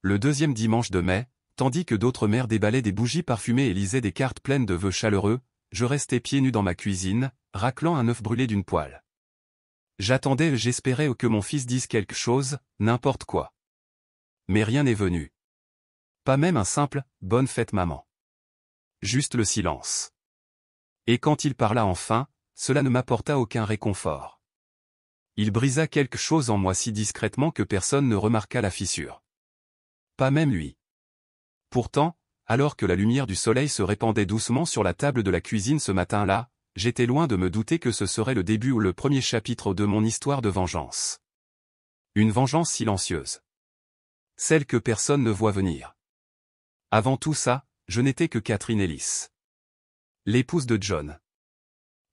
le deuxième dimanche de mai, tandis que d'autres mères déballaient des bougies parfumées et lisaient des cartes pleines de vœux chaleureux, je restais pieds nus dans ma cuisine, raclant un œuf brûlé d'une poêle. J'attendais et j'espérais que mon fils dise quelque chose, n'importe quoi. Mais rien n'est venu. Pas même un simple « bonne fête maman ». Juste le silence. Et quand il parla enfin, cela ne m'apporta aucun réconfort. Il brisa quelque chose en moi si discrètement que personne ne remarqua la fissure. Pas même lui. Pourtant, alors que la lumière du soleil se répandait doucement sur la table de la cuisine ce matin-là, j'étais loin de me douter que ce serait le début ou le premier chapitre de mon histoire de vengeance. Une vengeance silencieuse. Celle que personne ne voit venir. Avant tout ça, je n'étais que Catherine Ellis. L'épouse de John.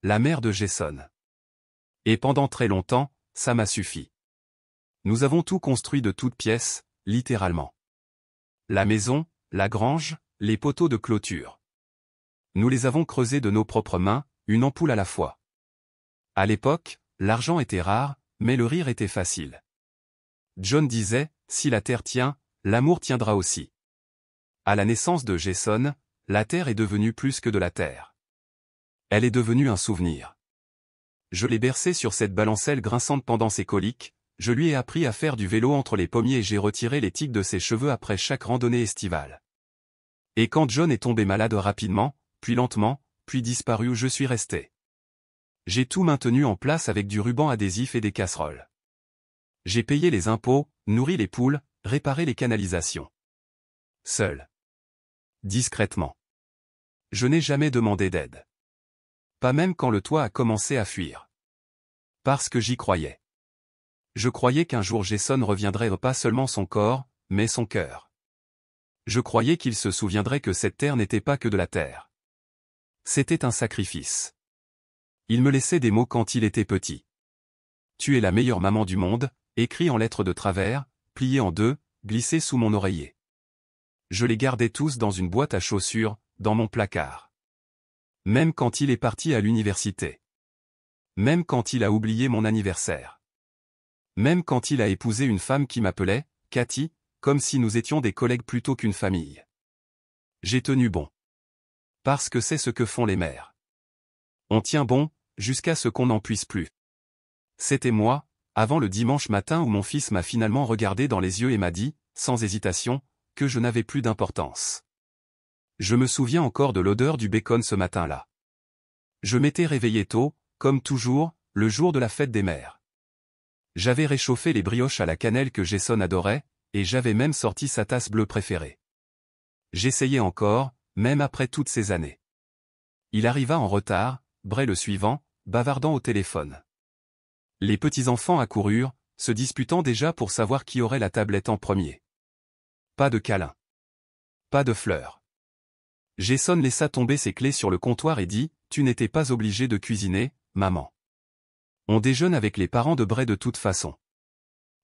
La mère de Jason. Et pendant très longtemps, ça m'a suffi. Nous avons tout construit de toutes pièces, littéralement. La maison, la grange, les poteaux de clôture. Nous les avons creusés de nos propres mains, une ampoule à la fois. À l'époque, l'argent était rare, mais le rire était facile. John disait, si la terre tient, l'amour tiendra aussi. À la naissance de Jason, la terre est devenue plus que de la terre. Elle est devenue un souvenir. Je l'ai bercé sur cette balancelle grinçante pendant ses coliques, je lui ai appris à faire du vélo entre les pommiers et j'ai retiré les tiques de ses cheveux après chaque randonnée estivale. Et quand John est tombé malade rapidement, puis lentement, puis disparu où je suis resté. J'ai tout maintenu en place avec du ruban adhésif et des casseroles. J'ai payé les impôts, nourri les poules, réparé les canalisations. Seul. Discrètement. Je n'ai jamais demandé d'aide. Pas même quand le toit a commencé à fuir. Parce que j'y croyais. Je croyais qu'un jour Jason reviendrait pas seulement son corps, mais son cœur. Je croyais qu'il se souviendrait que cette terre n'était pas que de la terre. C'était un sacrifice. Il me laissait des mots quand il était petit. Tu es la meilleure maman du monde, écrit en lettres de travers, pliés en deux, glissés sous mon oreiller. Je les gardais tous dans une boîte à chaussures, dans mon placard. Même quand il est parti à l'université. Même quand il a oublié mon anniversaire. Même quand il a épousé une femme qui m'appelait, Cathy, comme si nous étions des collègues plutôt qu'une famille. J'ai tenu bon. Parce que c'est ce que font les mères. On tient bon, jusqu'à ce qu'on n'en puisse plus. C'était moi, avant le dimanche matin où mon fils m'a finalement regardé dans les yeux et m'a dit, sans hésitation, que je n'avais plus d'importance. Je me souviens encore de l'odeur du bacon ce matin-là. Je m'étais réveillé tôt, comme toujours, le jour de la fête des mères. J'avais réchauffé les brioches à la cannelle que Jason adorait, et j'avais même sorti sa tasse bleue préférée. J'essayais encore, même après toutes ces années. Il arriva en retard, Bray le suivant, bavardant au téléphone. Les petits-enfants accoururent, se disputant déjà pour savoir qui aurait la tablette en premier. Pas de câlin. Pas de fleurs. Jason laissa tomber ses clés sur le comptoir et dit, « Tu n'étais pas obligé de cuisiner, maman. On déjeune avec les parents de Bray de toute façon. »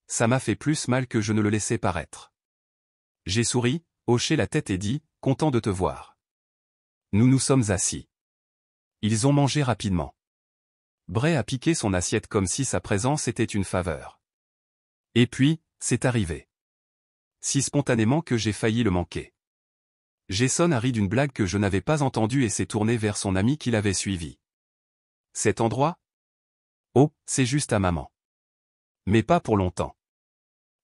Ça m'a fait plus mal que je ne le laissais paraître. J'ai souri, hoché la tête et dit, « Content de te voir. » Nous nous sommes assis. Ils ont mangé rapidement. Bray a piqué son assiette comme si sa présence était une faveur. Et puis, c'est arrivé. Si spontanément que j'ai failli le manquer. Jason a ri d'une blague que je n'avais pas entendue et s'est tourné vers son ami qui l'avait suivi. Cet endroit? Oh, c'est juste à maman. Mais pas pour longtemps.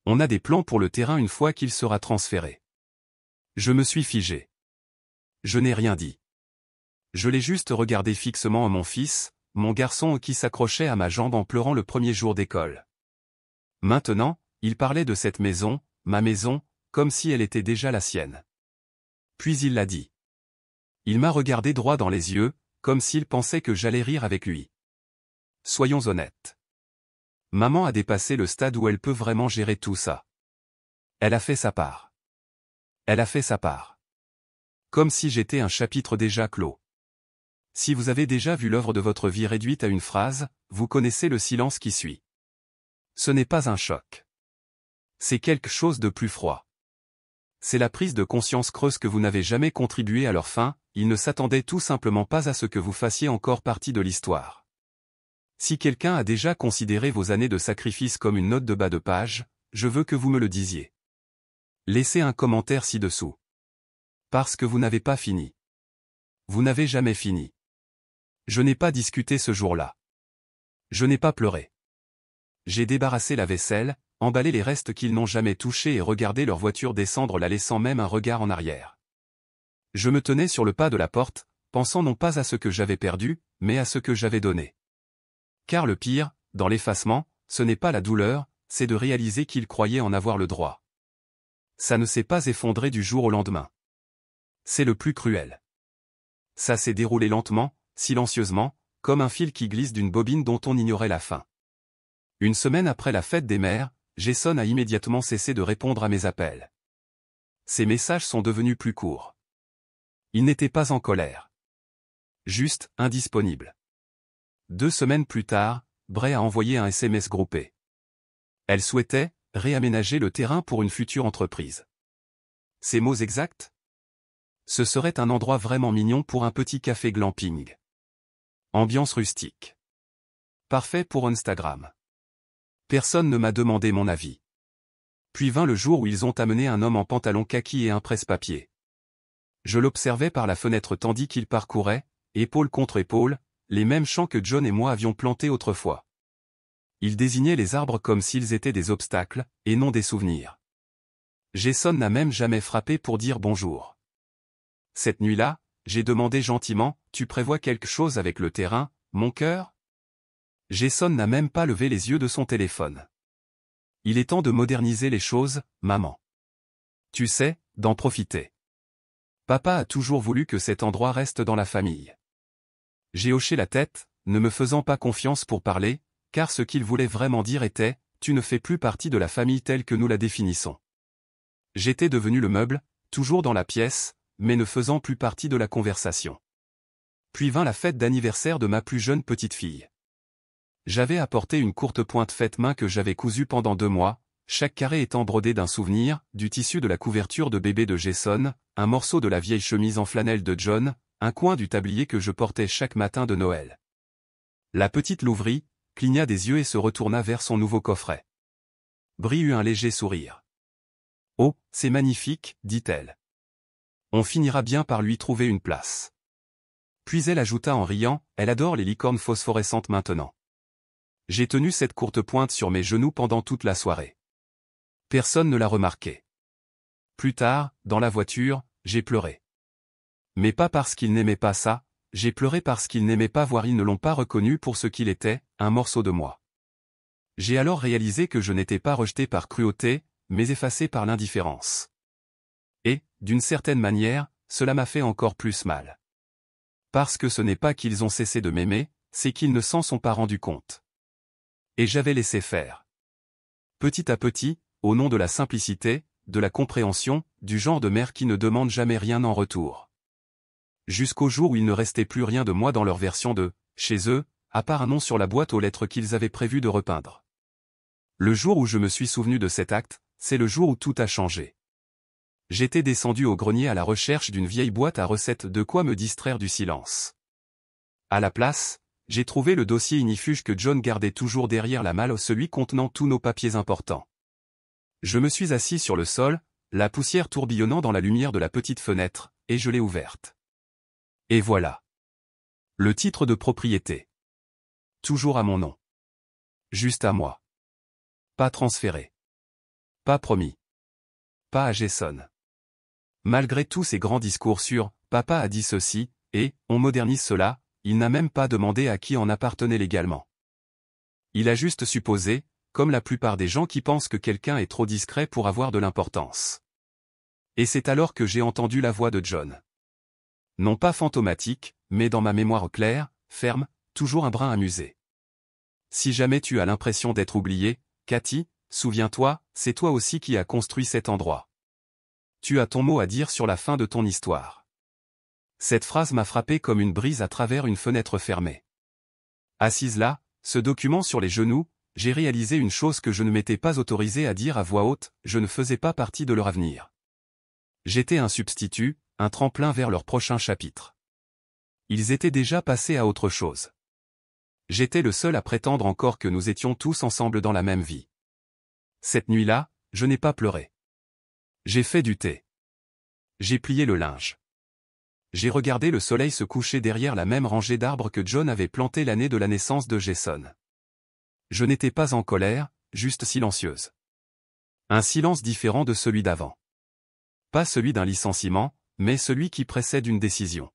On a des plans pour le terrain une fois qu'il sera transféré. Je me suis figé. Je n'ai rien dit. Je l'ai juste regardé fixement à mon fils, mon garçon qui s'accrochait à ma jambe en pleurant le premier jour d'école. Maintenant, il parlait de cette maison, ma maison, comme si elle était déjà la sienne. Puis il l'a dit. Il m'a regardé droit dans les yeux, comme s'il pensait que j'allais rire avec lui. Soyons honnêtes. Maman a dépassé le stade où elle peut vraiment gérer tout ça. Elle a fait sa part. Elle a fait sa part. Comme si j'étais un chapitre déjà clos. Si vous avez déjà vu l'œuvre de votre vie réduite à une phrase, vous connaissez le silence qui suit. Ce n'est pas un choc. C'est quelque chose de plus froid. C'est la prise de conscience creuse que vous n'avez jamais contribué à leur fin, ils ne s'attendaient tout simplement pas à ce que vous fassiez encore partie de l'histoire. Si quelqu'un a déjà considéré vos années de sacrifice comme une note de bas de page, je veux que vous me le disiez. Laissez un commentaire ci-dessous. Parce que vous n'avez pas fini. Vous n'avez jamais fini. Je n'ai pas discuté ce jour-là. Je n'ai pas pleuré. J'ai débarrassé la vaisselle, emballé les restes qu'ils n'ont jamais touchés et regardé leur voiture descendre la laissant même un regard en arrière. Je me tenais sur le pas de la porte, pensant non pas à ce que j'avais perdu, mais à ce que j'avais donné. Car le pire, dans l'effacement, ce n'est pas la douleur, c'est de réaliser qu'ils croyaient en avoir le droit. Ça ne s'est pas effondré du jour au lendemain. C'est le plus cruel. Ça s'est déroulé lentement, silencieusement, comme un fil qui glisse d'une bobine dont on ignorait la fin. Une semaine après la fête des mères, Jason a immédiatement cessé de répondre à mes appels. Ses messages sont devenus plus courts. Il n'était pas en colère. Juste, indisponible. 2 semaines plus tard, Bray a envoyé un SMS groupé. Elle souhaitait réaménager le terrain pour une future entreprise. Ses mots exacts? Ce serait un endroit vraiment mignon pour un petit café glamping. Ambiance rustique. Parfait pour Instagram. Personne ne m'a demandé mon avis. Puis vint le jour où ils ont amené un homme en pantalon kaki et un presse-papier. Je l'observais par la fenêtre tandis qu'il parcourait, épaule contre épaule, les mêmes champs que John et moi avions plantés autrefois. Il désignait les arbres comme s'ils étaient des obstacles, et non des souvenirs. Jason n'a même jamais frappé pour dire bonjour. Cette nuit-là, j'ai demandé gentiment, « Tu prévois quelque chose avec le terrain, mon cœur ?» Jason n'a même pas levé les yeux de son téléphone. Il est temps de moderniser les choses, maman. Tu sais, d'en profiter. Papa a toujours voulu que cet endroit reste dans la famille. J'ai hoché la tête, ne me faisant pas confiance pour parler, car ce qu'il voulait vraiment dire était, tu ne fais plus partie de la famille telle que nous la définissons. J'étais devenu le meuble, toujours dans la pièce, mais ne faisant plus partie de la conversation. Puis vint la fête d'anniversaire de ma plus jeune petite fille. J'avais apporté une courte pointe faite main que j'avais cousue pendant 2 mois, chaque carré étant brodé d'un souvenir, du tissu de la couverture de bébé de Jason, un morceau de la vieille chemise en flanelle de John, un coin du tablier que je portais chaque matin de Noël. La petite l'ouvrit, cligna des yeux et se retourna vers son nouveau coffret. Brie eut un léger sourire. « Oh, c'est magnifique, dit-elle. On finira bien par lui trouver une place. » Puis elle ajouta en riant, « Elle adore les licornes phosphorescentes maintenant. » J'ai tenu cette courte pointe sur mes genoux pendant toute la soirée. Personne ne l'a remarqué. Plus tard, dans la voiture, j'ai pleuré. Mais pas parce qu'ils n'aimaient pas ça, j'ai pleuré parce qu'ils n'aimaient pas voir, ils ne l'ont pas reconnu pour ce qu'il était, un morceau de moi. J'ai alors réalisé que je n'étais pas rejeté par cruauté, mais effacé par l'indifférence. Et, d'une certaine manière, cela m'a fait encore plus mal. Parce que ce n'est pas qu'ils ont cessé de m'aimer, c'est qu'ils ne s'en sont pas rendus compte. Et j'avais laissé faire. Petit à petit, au nom de la simplicité, de la compréhension, du genre de mère qui ne demande jamais rien en retour. Jusqu'au jour où il ne restait plus rien de moi dans leur version de « chez eux », à part un nom sur la boîte aux lettres qu'ils avaient prévu de repeindre. Le jour où je me suis souvenu de cet acte, c'est le jour où tout a changé. J'étais descendu au grenier à la recherche d'une vieille boîte à recettes, de quoi me distraire du silence. À la place, j'ai trouvé le dossier ignifuge que John gardait toujours derrière la malle, celui contenant tous nos papiers importants. Je me suis assis sur le sol, la poussière tourbillonnant dans la lumière de la petite fenêtre, et je l'ai ouverte. Et voilà. Le titre de propriété. Toujours à mon nom. Juste à moi. Pas transféré. Pas promis. Pas à Jason. Malgré tous ces grands discours sur « Papa a dit ceci » et « On modernise cela », il n'a même pas demandé à qui en appartenait légalement. Il a juste supposé, comme la plupart des gens qui pensent que quelqu'un est trop discret pour avoir de l'importance. Et c'est alors que j'ai entendu la voix de John. Non pas fantomatique, mais dans ma mémoire claire, ferme, toujours un brin amusé. Si jamais tu as l'impression d'être oublié, Cathy, souviens-toi, c'est toi aussi qui as construit cet endroit. Tu as ton mot à dire sur la fin de ton histoire. Cette phrase m'a frappé comme une brise à travers une fenêtre fermée. Assise là, ce document sur les genoux, j'ai réalisé une chose que je ne m'étais pas autorisé à dire à voix haute, je ne faisais pas partie de leur avenir. J'étais un substitut, un tremplin vers leur prochain chapitre. Ils étaient déjà passés à autre chose. J'étais le seul à prétendre encore que nous étions tous ensemble dans la même vie. Cette nuit-là, je n'ai pas pleuré. J'ai fait du thé. J'ai plié le linge. J'ai regardé le soleil se coucher derrière la même rangée d'arbres que John avait planté l'année de la naissance de Jason. Je n'étais pas en colère, juste silencieuse. Un silence différent de celui d'avant. Pas celui d'un licenciement, mais celui qui précède une décision.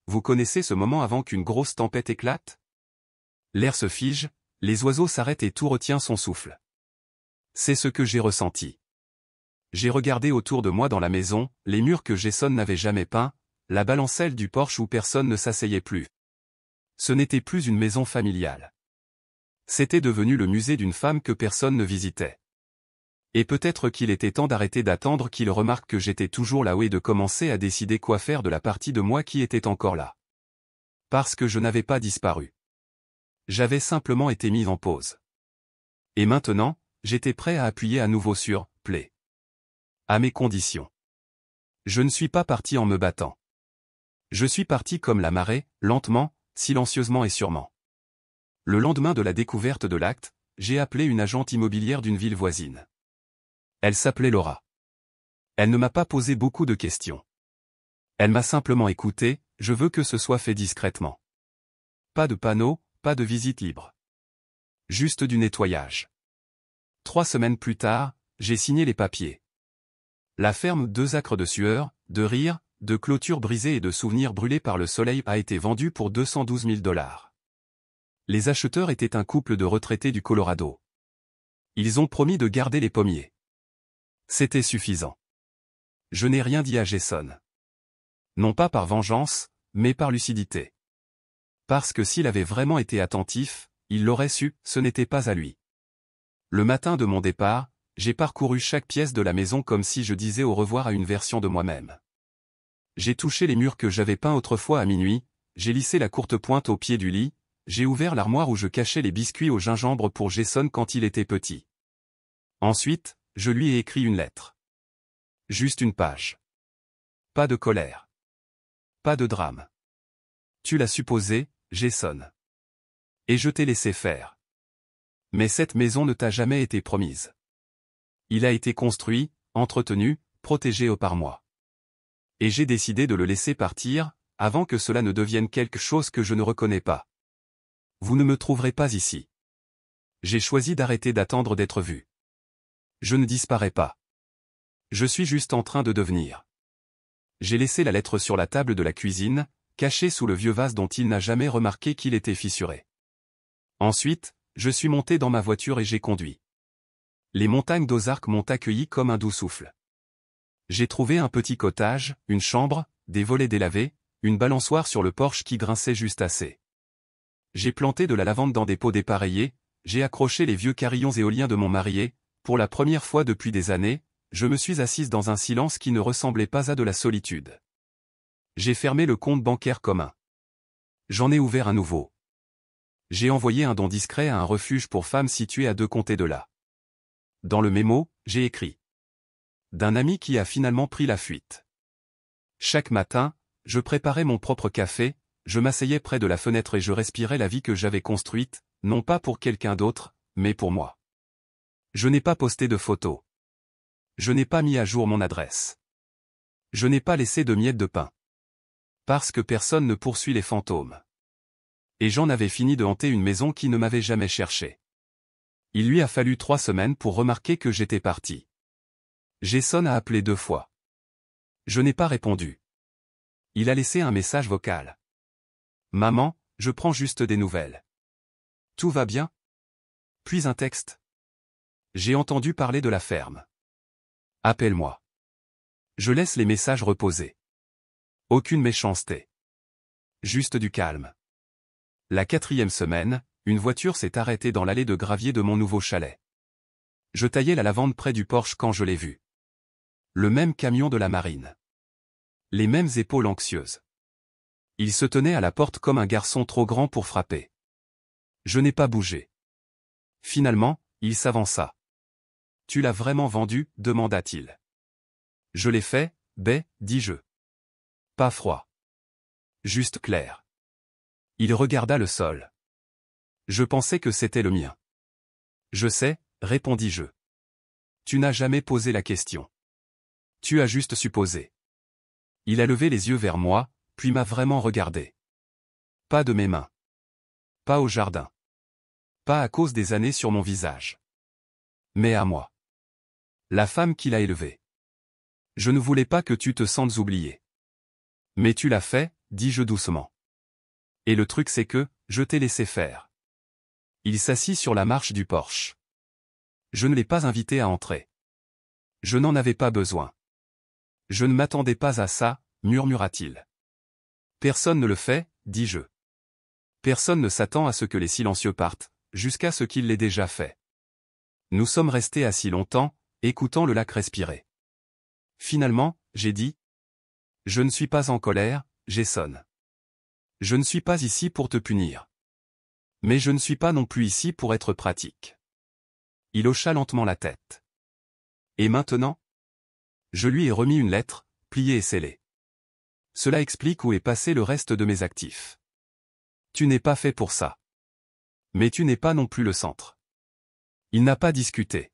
Vous connaissez ce moment avant qu'une grosse tempête éclate? L'air se fige, les oiseaux s'arrêtent et tout retient son souffle. C'est ce que j'ai ressenti. J'ai regardé autour de moi dans la maison, les murs que Jason n'avait jamais peints, la balancelle du porche où personne ne s'asseyait plus. Ce n'était plus une maison familiale. C'était devenu le musée d'une femme que personne ne visitait. Et peut-être qu'il était temps d'arrêter d'attendre qu'il remarque que j'étais toujours là-haut et de commencer à décider quoi faire de la partie de moi qui était encore là. Parce que je n'avais pas disparu. J'avais simplement été mis en pause. Et maintenant, j'étais prêt à appuyer à nouveau sur « play ». À mes conditions. Je ne suis pas parti en me battant. Je suis parti comme la marée, lentement, silencieusement et sûrement. Le lendemain de la découverte de l'acte, j'ai appelé une agente immobilière d'une ville voisine. Elle s'appelait Laura. Elle ne m'a pas posé beaucoup de questions. Elle m'a simplement écouté, je veux que ce soit fait discrètement. Pas de panneau, pas de visite libre. Juste du nettoyage. 3 semaines plus tard, j'ai signé les papiers. La ferme 2 acres de sueur, de rire, de clôtures brisées et de souvenirs brûlés par le soleil a été vendue pour 212 000 $. Les acheteurs étaient un couple de retraités du Colorado. Ils ont promis de garder les pommiers. C'était suffisant. Je n'ai rien dit à Jason. Non pas par vengeance, mais par lucidité. Parce que s'il avait vraiment été attentif, il l'aurait su, ce n'était pas à lui. Le matin de mon départ, j'ai parcouru chaque pièce de la maison comme si je disais au revoir à une version de moi-même. J'ai touché les murs que j'avais peints autrefois à minuit, j'ai lissé la courte pointe au pied du lit, j'ai ouvert l'armoire où je cachais les biscuits au gingembre pour Jason quand il était petit. Ensuite, je lui ai écrit une lettre. Juste une page. Pas de colère. Pas de drame. Tu l'as supposé, Jason. Et je t'ai laissé faire. Mais cette maison ne t'a jamais été promise. Il a été construit, entretenu, protégé par moi. Et j'ai décidé de le laisser partir, avant que cela ne devienne quelque chose que je ne reconnais pas. Vous ne me trouverez pas ici. J'ai choisi d'arrêter d'attendre d'être vu. Je ne disparais pas. Je suis juste en train de devenir. J'ai laissé la lettre sur la table de la cuisine, cachée sous le vieux vase dont il n'a jamais remarqué qu'il était fissuré. Ensuite, je suis monté dans ma voiture et j'ai conduit. Les montagnes d'Ozark m'ont accueilli comme un doux souffle. J'ai trouvé un petit cottage, une chambre, des volets délavés, une balançoire sur le porche qui grinçait juste assez. J'ai planté de la lavande dans des pots dépareillés, j'ai accroché les vieux carillons éoliens de mon mari et, pour la première fois depuis des années, je me suis assise dans un silence qui ne ressemblait pas à de la solitude. J'ai fermé le compte bancaire commun. J'en ai ouvert un nouveau. J'ai envoyé un don discret à un refuge pour femmes situé à 2 comtés de là. Dans le mémo, j'ai écrit. D'un ami qui a finalement pris la fuite. Chaque matin, je préparais mon propre café, je m'asseyais près de la fenêtre et je respirais la vie que j'avais construite, non pas pour quelqu'un d'autre, mais pour moi. Je n'ai pas posté de photos. Je n'ai pas mis à jour mon adresse. Je n'ai pas laissé de miettes de pain. Parce que personne ne poursuit les fantômes. Et j'en avais fini de hanter une maison qui ne m'avait jamais cherché. Il lui a fallu 3 semaines pour remarquer que j'étais parti. Jason a appelé 2 fois. Je n'ai pas répondu. Il a laissé un message vocal. Maman, je prends juste des nouvelles. Tout va bien? Puis un texte. J'ai entendu parler de la ferme. Appelle-moi. Je laisse les messages reposer. Aucune méchanceté. Juste du calme. La 4e semaine, une voiture s'est arrêtée dans l'allée de gravier de mon nouveau chalet. Je taillais la lavande près du porche quand je l'ai vue. Le même camion de la marine. Les mêmes épaules anxieuses. Il se tenait à la porte comme un garçon trop grand pour frapper. Je n'ai pas bougé. Finalement, il s'avança. « Tu l'as vraiment vendu ?» demanda-t-il. « Je l'ai fait, dis-je. Pas froid. Juste clair. » Il regarda le sol. Je pensais que c'était le mien. « Je sais, répondis-je. Tu n'as jamais posé la question. Tu as juste supposé. Il a levé les yeux vers moi, puis m'a vraiment regardé. Pas de mes mains. Pas au jardin. Pas à cause des années sur mon visage. Mais à moi. La femme qui l'a élevée. Je ne voulais pas que tu te sentes oublié. Mais tu l'as fait, dis-je doucement. Et le truc c'est que, je t'ai laissé faire. Il s'assit sur la marche du porche. Je ne l'ai pas invité à entrer. Je n'en avais pas besoin. Je ne m'attendais pas à ça, murmura-t-il. Personne ne le fait, dis-je. Personne ne s'attend à ce que les silencieux partent, jusqu'à ce qu'il l'ait déjà fait. Nous sommes restés assis longtemps, écoutant le lac respirer. Finalement, j'ai dit. Je ne suis pas en colère, Jason. Je ne suis pas ici pour te punir. Mais je ne suis pas non plus ici pour être pratique. Il hocha lentement la tête. Et maintenant? Je lui ai remis une lettre, pliée et scellée. Cela explique où est passé le reste de mes actifs. Tu n'es pas fait pour ça. Mais tu n'es pas non plus le centre. Il n'a pas discuté.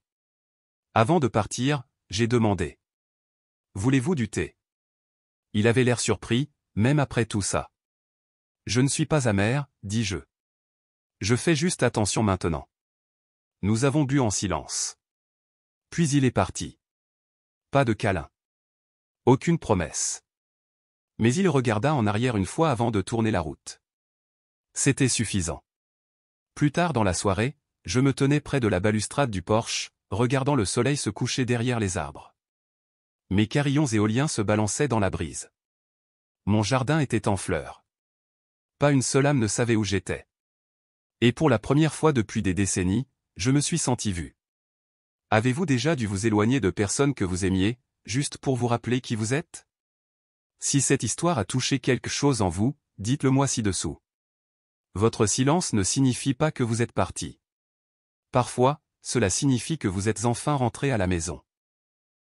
Avant de partir, j'ai demandé. Voulez-vous du thé? Il avait l'air surpris, même après tout ça. Je ne suis pas amer, dis-je. Je fais juste attention maintenant. Nous avons bu en silence. Puis il est parti. Pas de câlin. Aucune promesse. Mais il regarda en arrière une fois avant de tourner la route. C'était suffisant. Plus tard dans la soirée, je me tenais près de la balustrade du porche, regardant le soleil se coucher derrière les arbres. Mes carillons éoliens se balançaient dans la brise. Mon jardin était en fleurs. Pas une seule âme ne savait où j'étais. Et pour la première fois depuis des décennies, je me suis senti vu. Avez-vous déjà dû vous éloigner de personnes que vous aimiez, juste pour vous rappeler qui vous êtes? Si cette histoire a touché quelque chose en vous, dites-le moi ci-dessous. Votre silence ne signifie pas que vous êtes parti. Parfois, cela signifie que vous êtes enfin rentré à la maison.